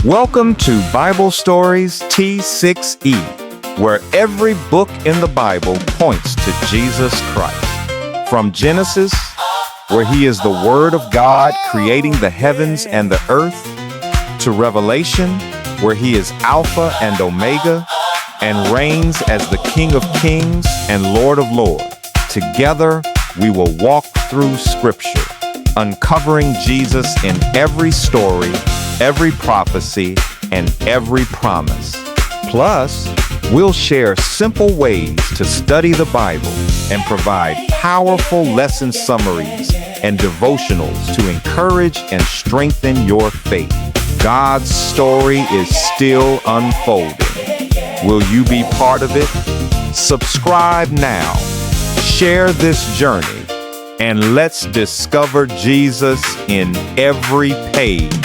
Welcome to Bible Stories T6E, where every book in the Bible points to Jesus Christ. From Genesis, where he is the Word of God creating the heavens and the earth, to Revelation, where he is Alpha and Omega and reigns as the King of Kings and Lord of Lords. Together, we will walk through Scripture, uncovering Jesus in every story, every prophecy, and every promise. Plus, we'll share simple ways to study the Bible and provide powerful lesson summaries and devotionals to encourage and strengthen your faith. God's story is still unfolding. Will you be part of it? Subscribe now. Share this journey, and let's discover Jesus in every page